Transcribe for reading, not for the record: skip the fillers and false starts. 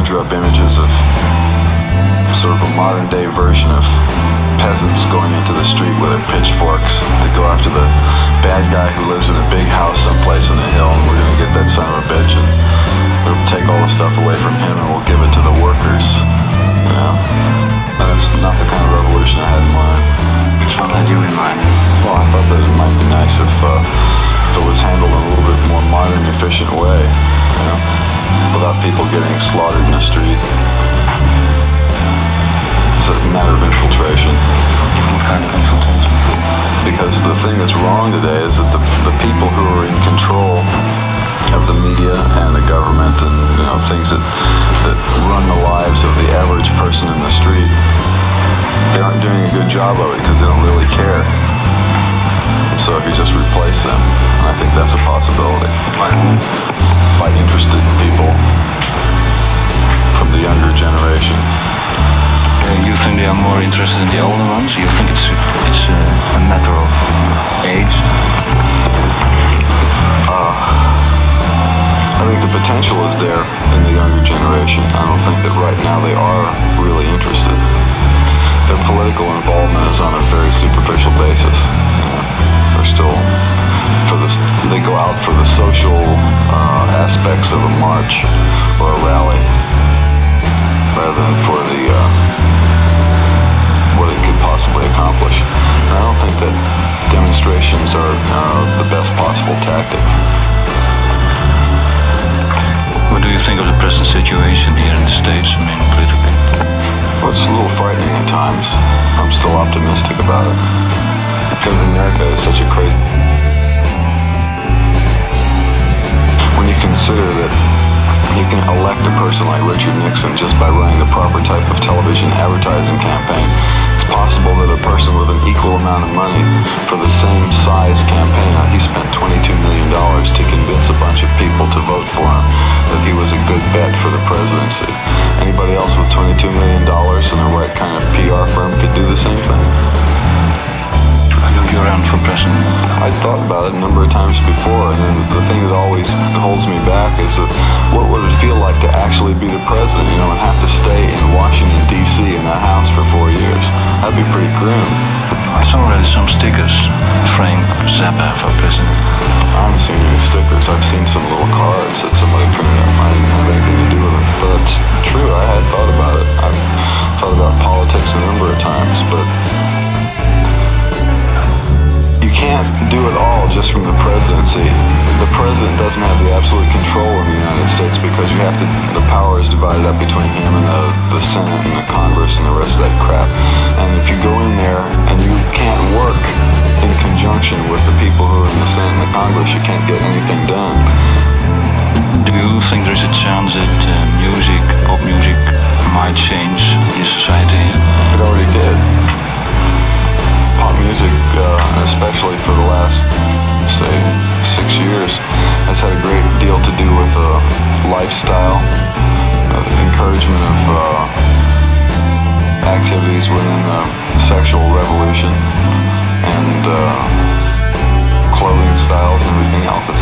conjure up images of sort of a modern day version of peasants going into the street with their pitchforks to go after the bad guy who lives in a big house someplace on a hill, and we're going to get that son of a bitch, and we'll take all the stuff away from him and we'll give it to the workers. You know? And that's not the kind of revolution I had in mind. Which one had you in mind? Well, I thought that it might be nice if it was handled in a little bit more modern, efficient way, you know, without people getting slaughtered in the street. It's a matter of infiltration. What kind of infiltration? Because the thing that's wrong today is that the people who are in control of the media and the government and, you know, things that run the lives of the average person in the street, they aren't doing a good job of it because they don't really care. And so if you just replace them, I think that's a possibility. By interested people from the younger generation. You think they are more interested in the older ones? You think it's a matter of age? I think the potential is there in the younger generation. I don't think that right now they are really interested. Their political involvement is on a very superficial basis. They're still they go out for the social aspects of a march or a rally rather than for the what it could possibly accomplish. And I don't think that demonstrations are the best possible tactic. What do you think of the present situation here in the States, I mean, politically? Well, it's a little frightening at times. I'm still optimistic about it. Because America is such a crazy... When you consider that you can elect a person like Richard Nixon just by running the proper type of television advertising campaign, it's possible that a person with an equal amount of money for the same size campaign, he spent $22 million to convince a bunch of people to vote for him that he was a good bet for the presidency. Anybody else with $22 million and the right kind of PR firm could do the same thing. You're around for president. I thought about it a number of times before, and then the thing that always holds me back is that what would it feel like to actually be the president, you know, and have to stay in Washington, D.C. in that house for 4 years? That'd be pretty grim. I saw already some stickers. Frank Zappa for president. I haven't seen any stickers. I've seen some little cards that somebody printed up. I didn't have anything to do with it. But it's true, I had thought about it. I've thought about politics a number of times, but you can't do it all just from the presidency. The president doesn't have the absolute control in the United States because the power is divided up between him and the Senate and the Congress and the rest of that crap. And if you go in there and you can't work in conjunction with the people who are in the Senate and the Congress, you can't get anything done. Do you think there's a chance that pop music, might change in society? It already did. Pop music, especially for the last, say, 6 years, has had a great deal to do with lifestyle, encouragement of activities within the sexual revolution, and clothing styles and everything else. It's